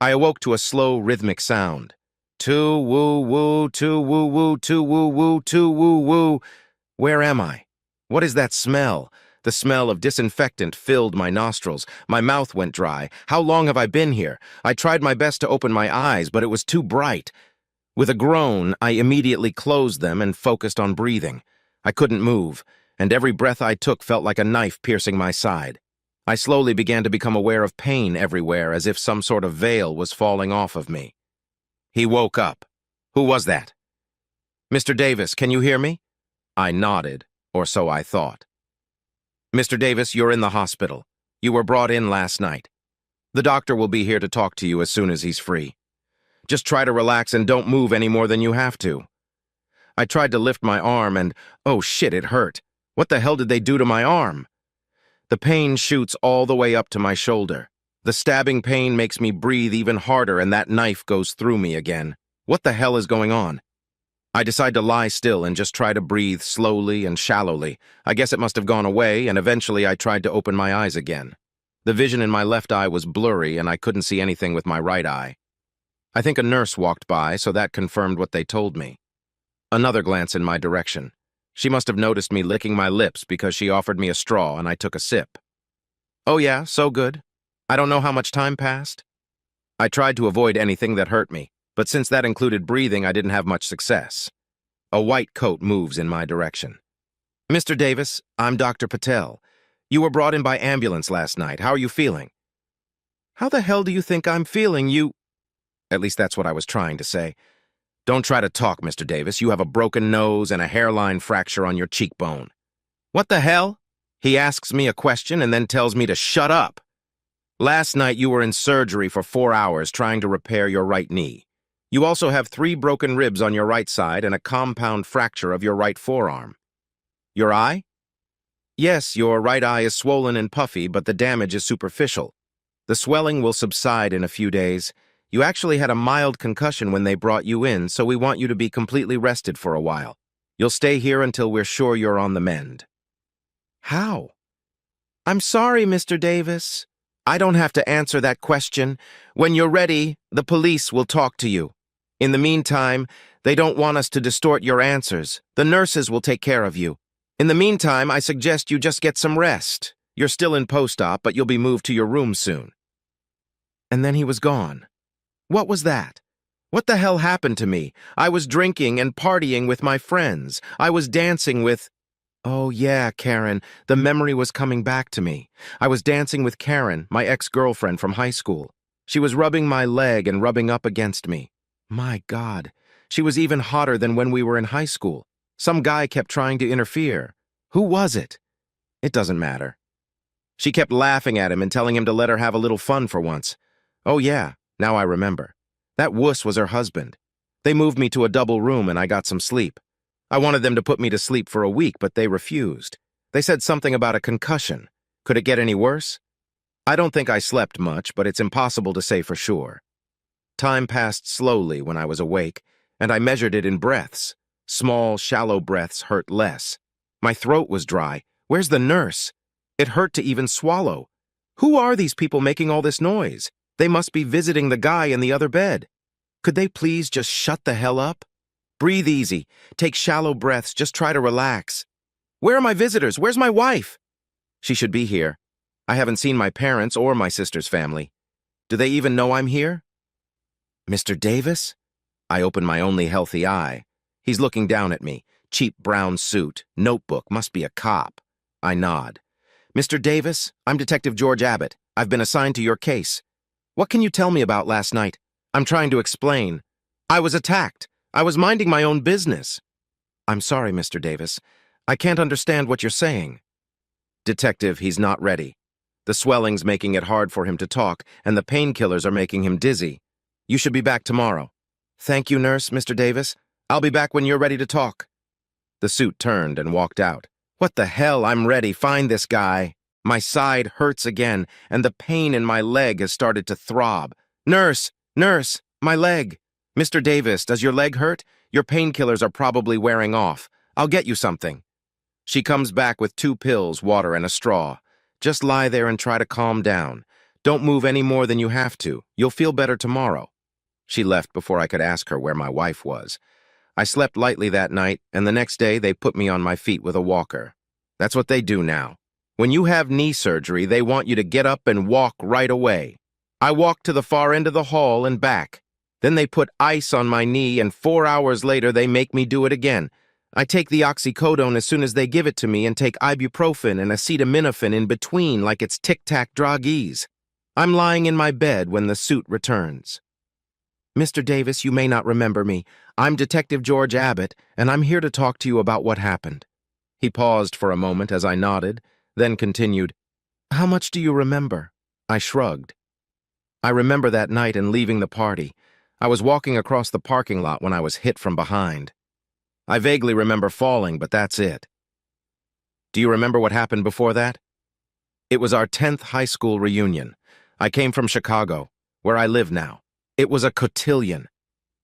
I awoke to a slow, rhythmic sound. Two-woo-woo, two-woo-woo, two-woo-woo, two-woo-woo. Where am I? What is that smell? The smell of disinfectant filled my nostrils. My mouth went dry. How long have I been here? I tried my best to open my eyes, but it was too bright. With a groan, I immediately closed them and focused on breathing. I couldn't move, and every breath I took felt like a knife piercing my side. I slowly began to become aware of pain everywhere, as if some sort of veil was falling off of me. He woke up. Who was that? Mr. Davis, can you hear me? I nodded, or so I thought. Mr. Davis, you're in the hospital. You were brought in last night. The doctor will be here to talk to you as soon as he's free. Just try to relax and don't move any more than you have to. I tried to lift my arm and, oh shit, it hurt. What the hell did they do to my arm? The pain shoots all the way up to my shoulder. The stabbing pain makes me breathe even harder and that knife goes through me again. What the hell is going on? I decide to lie still and just try to breathe slowly and shallowly. I guess it must have gone away, and eventually I tried to open my eyes again. The vision in my left eye was blurry and I couldn't see anything with my right eye. I think a nurse walked by, so that confirmed what they told me. Another glance in my direction. She must have noticed me licking my lips because she offered me a straw and I took a sip. Oh yeah, so good. I don't know how much time passed. I tried to avoid anything that hurt me, but since that included breathing, I didn't have much success. A white coat moves in my direction. Mr. Davis, I'm Dr. Patel. You were brought in by ambulance last night. How are you feeling? How the hell do you think I'm feeling, you... At least that's what I was trying to say. Don't try to talk, Mr. Davis. You have a broken nose and a hairline fracture on your cheekbone. What the hell? He asks me a question and then tells me to shut up. Last night you were in surgery for 4 hours trying to repair your right knee. You also have 3 broken ribs on your right side and a compound fracture of your right forearm. Your eye? Yes, your right eye is swollen and puffy, but the damage is superficial. The swelling will subside in a few days. You actually had a mild concussion when they brought you in, so we want you to be completely rested for a while. You'll stay here until we're sure you're on the mend. How? I'm sorry, Mr. Davis. I don't have to answer that question. When you're ready, the police will talk to you. In the meantime, they don't want us to distort your answers. The nurses will take care of you. In the meantime, I suggest you just get some rest. You're still in post-op, but you'll be moved to your room soon. And then he was gone. What was that? What the hell happened to me? I was drinking and partying with my friends. I was dancing with... Oh yeah, Karen. The memory was coming back to me. I was dancing with Karen, my ex-girlfriend from high school. She was rubbing my leg and rubbing up against me. My God, she was even hotter than when we were in high school. Some guy kept trying to interfere. Who was it? It doesn't matter. She kept laughing at him and telling him to let her have a little fun for once. Oh yeah. Now I remember. That wuss was her husband. They moved me to a double room and I got some sleep. I wanted them to put me to sleep for a week, but they refused. They said something about a concussion. Could it get any worse? I don't think I slept much, but it's impossible to say for sure. Time passed slowly when I was awake, and I measured it in breaths. Small, shallow breaths hurt less. My throat was dry. Where's the nurse? It hurt to even swallow. Who are these people making all this noise? They must be visiting the guy in the other bed. Could they please just shut the hell up? Breathe easy. Take shallow breaths. Just try to relax. Where are my visitors? Where's my wife? She should be here. I haven't seen my parents or my sister's family. Do they even know I'm here? Mr. Davis? I open my only healthy eye. He's looking down at me. Cheap brown suit. Notebook. Must be a cop. I nod. Mr. Davis, I'm Detective George Abbott. I've been assigned to your case. What can you tell me about last night? I'm trying to explain. I was attacked. I was minding my own business. I'm sorry, Mr. Davis. I can't understand what you're saying. Detective, he's not ready. The swelling's making it hard for him to talk, and the painkillers are making him dizzy. You should be back tomorrow. Thank you, nurse, Mr. Davis. I'll be back when you're ready to talk. The suit turned and walked out. What the hell? I'm ready. Find this guy. My side hurts again, and the pain in my leg has started to throb. Nurse! Nurse! My leg! Mr. Davis, does your leg hurt? Your painkillers are probably wearing off. I'll get you something. She comes back with 2 pills, water, and a straw. Just lie there and try to calm down. Don't move any more than you have to. You'll feel better tomorrow." She left before I could ask her where my wife was. I slept lightly that night, and the next day they put me on my feet with a walker. That's what they do now. When you have knee surgery, they want you to get up and walk right away. I walked to the far end of the hall and back. Then they put ice on my knee, and 4 hours later they make me do it again. I take the oxycodone as soon as they give it to me and take ibuprofen and acetaminophen in between like it's tic-tac druggies. I'm lying in my bed when the suit returns. "Mr. Davis, you may not remember me. I'm Detective George Abbott, and I'm here to talk to you about what happened." He paused for a moment as I nodded, then continued, "How much do you remember?" I shrugged. "I remember that night and leaving the party. I was walking across the parking lot when I was hit from behind. I vaguely remember falling, but that's it." "Do you remember what happened before that?" "It was our 10th high school reunion. I came from Chicago, where I live now. It was a cotillion.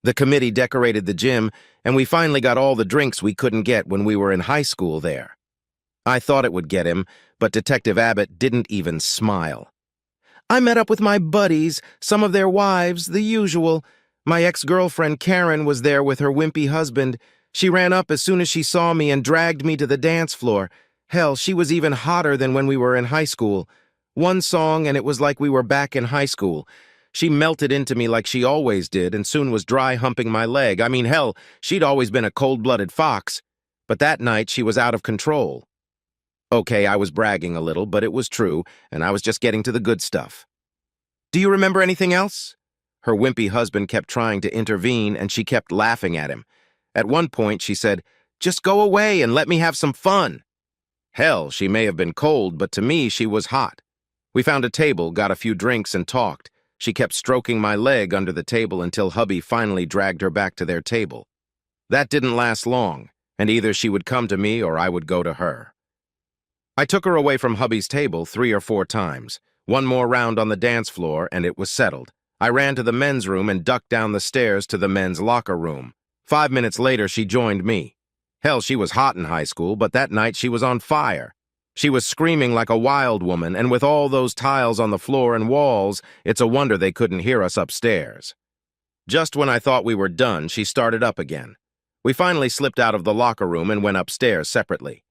The committee decorated the gym, and we finally got all the drinks we couldn't get when we were in high school there. I thought it would get him, but Detective Abbott didn't even smile. I met up with my buddies, some of their wives, the usual. My ex-girlfriend Karen was there with her wimpy husband. She ran up as soon as she saw me and dragged me to the dance floor. Hell, she was even hotter than when we were in high school. One song and it was like we were back in high school. She melted into me like she always did and soon was dry humping my leg. I mean, hell, she'd always been a cold-blooded fox. But that night she was out of control. Okay, I was bragging a little, but it was true, and I was just getting to the good stuff. Do you remember anything else? Her wimpy husband kept trying to intervene, and she kept laughing at him. At one point, she said, "Just go away and let me have some fun." Hell, she may have been cold, but to me, she was hot. We found a table, got a few drinks, and talked. She kept stroking my leg under the table until hubby finally dragged her back to their table. That didn't last long, and either she would come to me or I would go to her. I took her away from hubby's table 3 or 4 times. One more round on the dance floor, and it was settled. I ran to the men's room and ducked down the stairs to the men's locker room. 5 minutes later, she joined me. Hell, she was hot in high school, but that night she was on fire. She was screaming like a wild woman, and with all those tiles on the floor and walls, it's a wonder they couldn't hear us upstairs. Just when I thought we were done, she started up again. We finally slipped out of the locker room and went upstairs separately.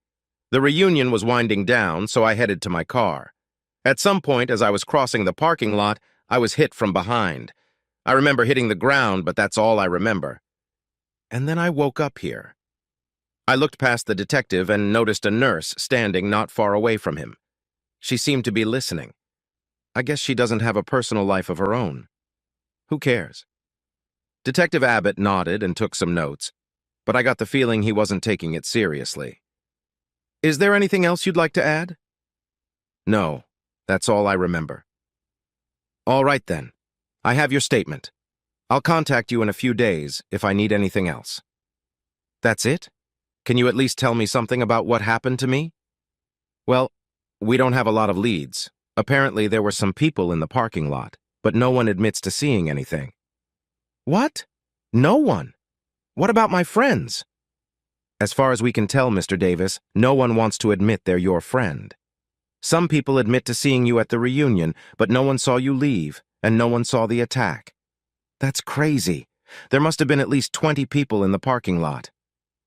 The reunion was winding down, so I headed to my car. At some point, as I was crossing the parking lot, I was hit from behind. I remember hitting the ground, but that's all I remember. And then I woke up here. I looked past the detective and noticed a nurse standing not far away from him. She seemed to be listening. I guess she doesn't have a personal life of her own. Who cares? Detective Abbott nodded and took some notes, but I got the feeling he wasn't taking it seriously. Is there anything else you'd like to add? No, that's all I remember. All right then. I have your statement. I'll contact you in a few days if I need anything else. That's it? Can you at least tell me something about what happened to me? Well, we don't have a lot of leads. Apparently there were some people in the parking lot, but no one admits to seeing anything. What? No one? What about my friends? As far as we can tell, Mr. Davis, no one wants to admit they're your friend. Some people admit to seeing you at the reunion, but no one saw you leave, and no one saw the attack. That's crazy. There must have been at least 20 people in the parking lot.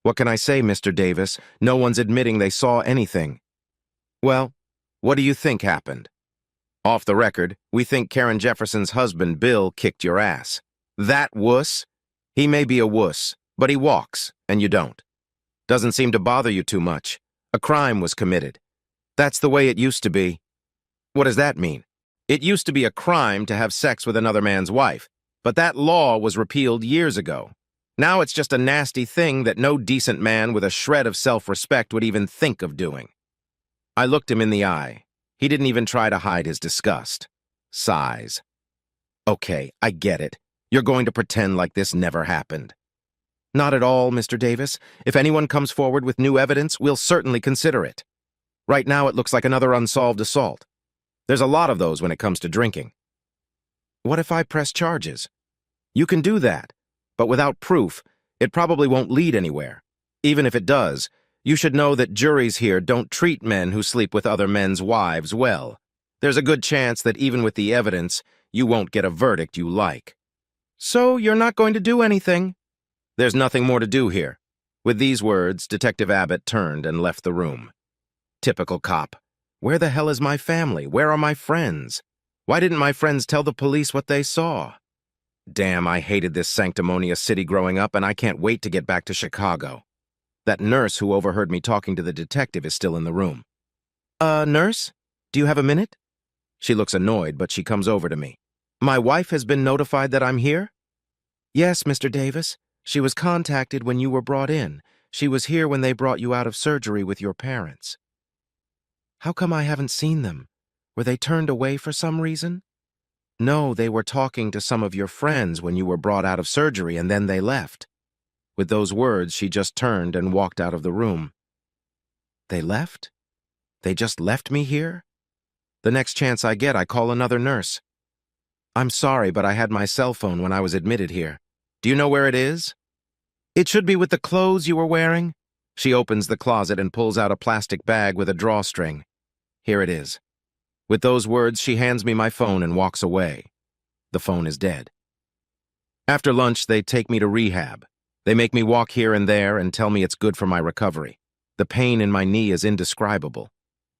What can I say, Mr. Davis? No one's admitting they saw anything. Well, what do you think happened? Off the record, we think Karen Jefferson's husband, Bill, kicked your ass. That wuss? He may be a wuss, but he walks, and you don't. Doesn't seem to bother you too much. A crime was committed. That's the way it used to be. What does that mean? It used to be a crime to have sex with another man's wife, but that law was repealed years ago. Now it's just a nasty thing that no decent man with a shred of self-respect would even think of doing. I looked him in the eye. He didn't even try to hide his disgust. Sighs. Okay, I get it. You're going to pretend like this never happened. Not at all, Mr. Davis. If anyone comes forward with new evidence, we'll certainly consider it. Right now it looks like another unsolved assault. There's a lot of those when it comes to drinking. What if I press charges? You can do that, but without proof, it probably won't lead anywhere. Even if it does, you should know that juries here don't treat men who sleep with other men's wives well. There's a good chance that even with the evidence, you won't get a verdict you like. So you're not going to do anything? There's nothing more to do here. With these words, Detective Abbott turned and left the room. Typical cop. Where the hell is my family? Where are my friends? Why didn't my friends tell the police what they saw? Damn, I hated this sanctimonious city growing up, and I can't wait to get back to Chicago. That nurse who overheard me talking to the detective is still in the room. Nurse? Do you have a minute? She looks annoyed, but she comes over to me. My wife has been notified that I'm here? Yes, Mr. Davis. She was contacted when you were brought in. She was here when they brought you out of surgery with your parents. How come I haven't seen them? Were they turned away for some reason? No, they were talking to some of your friends when you were brought out of surgery, and then they left. With those words, she just turned and walked out of the room. They left? They just left me here? The next chance I get, I call another nurse. I'm sorry, but I had my cell phone when I was admitted here. Do you know where it is? It should be with the clothes you were wearing. She opens the closet and pulls out a plastic bag with a drawstring. Here it is. With those words, she hands me my phone and walks away. The phone is dead. After lunch, they take me to rehab. They make me walk here and there and tell me it's good for my recovery. The pain in my knee is indescribable.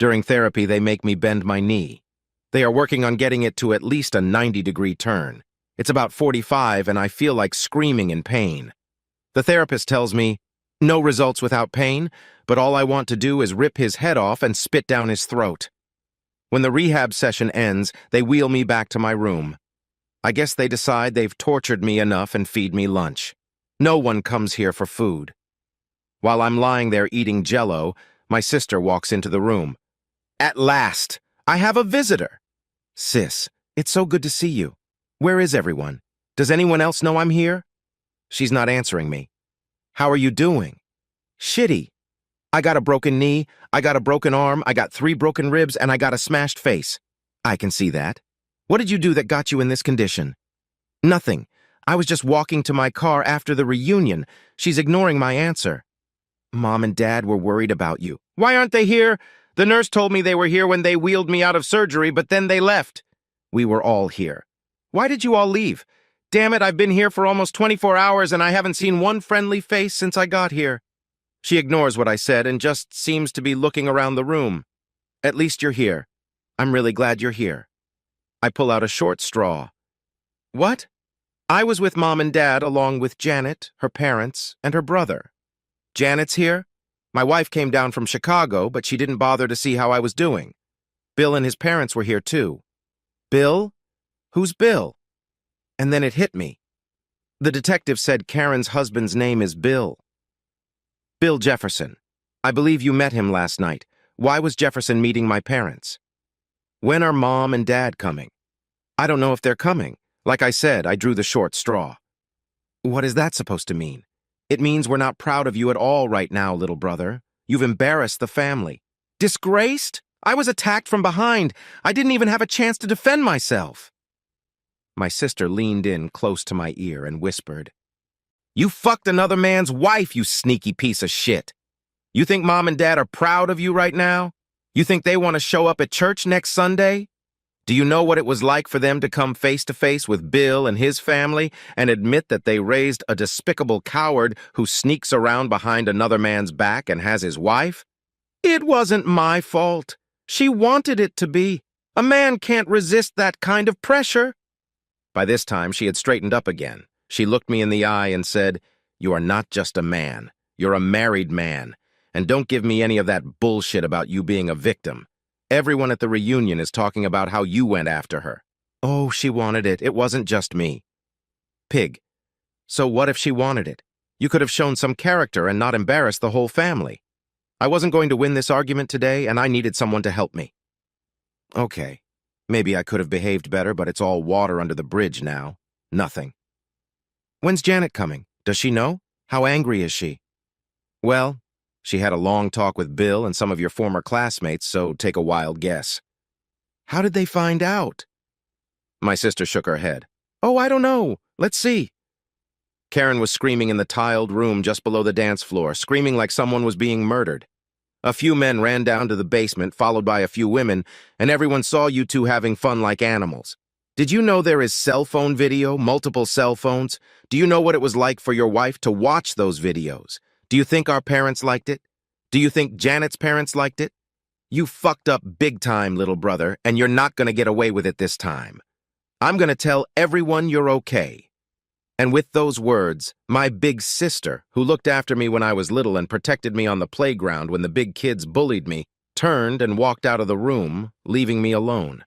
During therapy, they make me bend my knee. They are working on getting it to at least a 90-degree turn. It's about 45, and I feel like screaming in pain. The therapist tells me, no results without pain, but all I want to do is rip his head off and spit down his throat. When the rehab session ends, they wheel me back to my room. I guess they decide they've tortured me enough and feed me lunch. No one comes here for food. While I'm lying there eating Jell-O, my sister walks into the room. At last, I have a visitor. Sis, it's so good to see you. Where is everyone? Does anyone else know I'm here? She's not answering me. How are you doing? Shitty. I got a broken knee, I got a broken arm, I got 3 broken ribs, and I got a smashed face. I can see that. What did you do that got you in this condition? Nothing. I was just walking to my car after the reunion. She's ignoring my answer. Mom and Dad were worried about you. Why aren't they here? The nurse told me they were here when they wheeled me out of surgery, but then they left. We were all here. Why did you all leave? Damn it, I've been here for almost 24 hours and I haven't seen one friendly face since I got here. She ignores what I said and just seems to be looking around the room. At least you're here. I'm really glad you're here. I pull out a short straw. What? I was with Mom and Dad along with Janet, her parents, and her brother. Janet's here? My wife came down from Chicago, but she didn't bother to see how I was doing. Bill and his parents were here too. Bill? Who's Bill? And then it hit me. The detective said Karen's husband's name is Bill. Bill Jefferson. I believe you met him last night. Why was Jefferson meeting my parents? When are Mom and Dad coming? I don't know if they're coming. Like I said, I drew the short straw. What is that supposed to mean? It means we're not proud of you at all right now, little brother. You've embarrassed the family. Disgraced? I was attacked from behind. I didn't even have a chance to defend myself. My sister leaned in close to my ear and whispered, You fucked another man's wife, you sneaky piece of shit. You think Mom and Dad are proud of you right now? You think they want to show up at church next Sunday? Do you know what it was like for them to come face to face with Bill and his family and admit that they raised a despicable coward who sneaks around behind another man's back and has his wife? It wasn't my fault. She wanted it to be. A man can't resist that kind of pressure. By this time, she had straightened up again. She looked me in the eye and said, You are not just a man. You're a married man. And don't give me any of that bullshit about you being a victim. Everyone at the reunion is talking about how you went after her. Oh, she wanted it. It wasn't just me. Pig. So what if she wanted it? You could have shown some character and not embarrassed the whole family. I wasn't going to win this argument today, and I needed someone to help me. Okay. Maybe I could have behaved better, but it's all water under the bridge now. Nothing. When's Janet coming? Does she know? How angry is she? Well, she had a long talk with Bill and some of your former classmates, so take a wild guess. How did they find out? My sister shook her head. Oh, I don't know. Let's see. Karen was screaming in the tiled room just below the dance floor, screaming like someone was being murdered. A few men ran down to the basement, followed by a few women, and everyone saw you two having fun like animals. Did you know there is cell phone video, multiple cell phones? Do you know what it was like for your wife to watch those videos? Do you think our parents liked it? Do you think Janet's parents liked it? You fucked up big time, little brother, and you're not gonna get away with it this time. I'm gonna tell everyone you're okay. And with those words, my big sister, who looked after me when I was little and protected me on the playground when the big kids bullied me, turned and walked out of the room, leaving me alone.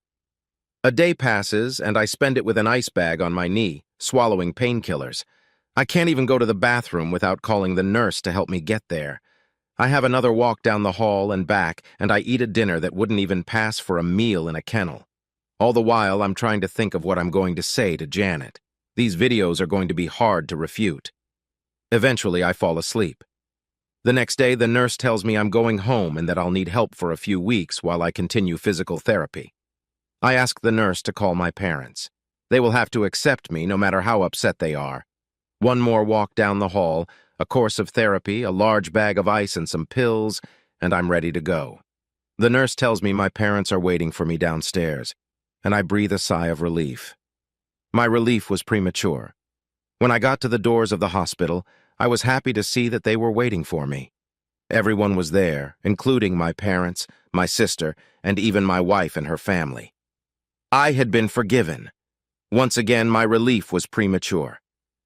A day passes, and I spend it with an ice bag on my knee, swallowing painkillers. I can't even go to the bathroom without calling the nurse to help me get there. I have another walk down the hall and back, and I eat a dinner that wouldn't even pass for a meal in a kennel. All the while, I'm trying to think of what I'm going to say to Janet. These videos are going to be hard to refute. Eventually, I fall asleep. The next day, the nurse tells me I'm going home and that I'll need help for a few weeks while I continue physical therapy. I ask the nurse to call my parents. They will have to accept me no matter how upset they are. One more walk down the hall, a course of therapy, a large bag of ice and some pills, and I'm ready to go. The nurse tells me my parents are waiting for me downstairs, and I breathe a sigh of relief. My relief was premature. When I got to the doors of the hospital, I was happy to see that they were waiting for me. Everyone was there, including my parents, my sister, and even my wife and her family. I had been forgiven. Once again, my relief was premature.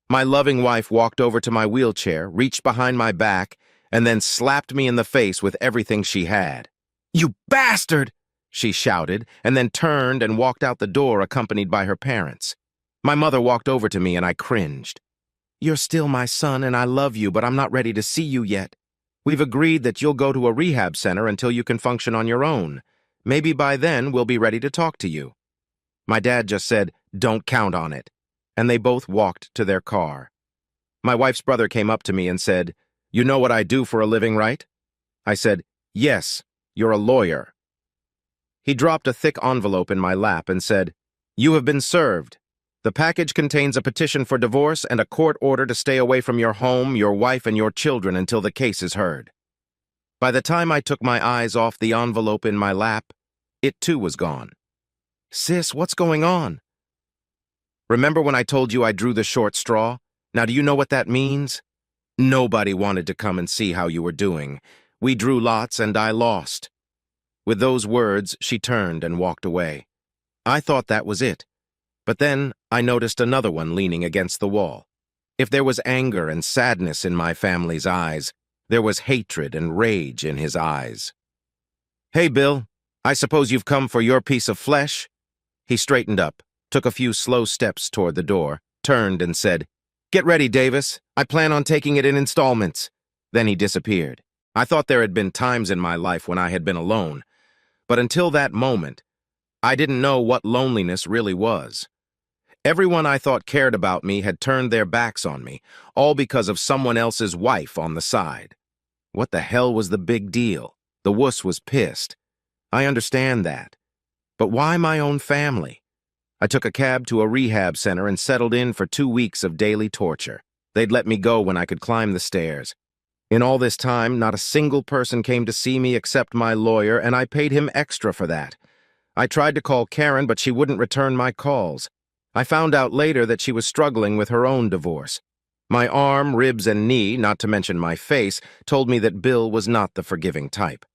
My loving wife walked over to my wheelchair, reached behind my back, and then slapped me in the face with everything she had. "You bastard!" she shouted, and then turned and walked out the door accompanied by her parents. My mother walked over to me and I cringed. "You're still my son and I love you, but I'm not ready to see you yet. We've agreed that you'll go to a rehab center until you can function on your own. Maybe by then we'll be ready to talk to you." My dad just said, "Don't count on it," and they both walked to their car. My wife's brother came up to me and said, "You know what I do for a living, right?" I said, "Yes, you're a lawyer." He dropped a thick envelope in my lap and said, "You have been served. The package contains a petition for divorce and a court order to stay away from your home, your wife, and your children until the case is heard." By the time I took my eyes off the envelope in my lap, it too was gone. "Sis, what's going on?" "Remember when I told you I drew the short straw? Now do you know what that means? Nobody wanted to come and see how you were doing. We drew lots and I lost." With those words, she turned and walked away. I thought that was it. But then I noticed another one leaning against the wall. If there was anger and sadness in my family's eyes, there was hatred and rage in his eyes. "Hey, Bill, I suppose you've come for your piece of flesh?" He straightened up, took a few slow steps toward the door, turned and said, "Get ready, Davis. I plan on taking it in installments." Then he disappeared. I thought there had been times in my life when I had been alone, but until that moment, I didn't know what loneliness really was. Everyone I thought cared about me had turned their backs on me, all because of someone else's wife on the side. What the hell was the big deal? The wuss was pissed. I understand that. But why my own family? I took a cab to a rehab center and settled in for 2 weeks of daily torture. They'd let me go when I could climb the stairs. In all this time, not a single person came to see me except my lawyer, and I paid him extra for that. I tried to call Karen, but she wouldn't return my calls. I found out later that she was struggling with her own divorce. My arm, ribs, and knee, not to mention my face, told me that Bill was not the forgiving type.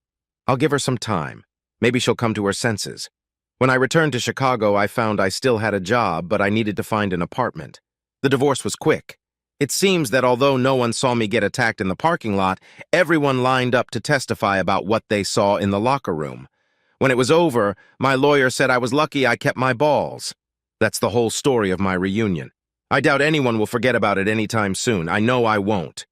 I'll give her some time. Maybe she'll come to her senses. When I returned to Chicago, I found I still had a job, but I needed to find an apartment. The divorce was quick. It seems that although no one saw me get attacked in the parking lot, everyone lined up to testify about what they saw in the locker room. When it was over, my lawyer said I was lucky I kept my balls. That's the whole story of my reunion. I doubt anyone will forget about it anytime soon. I know I won't.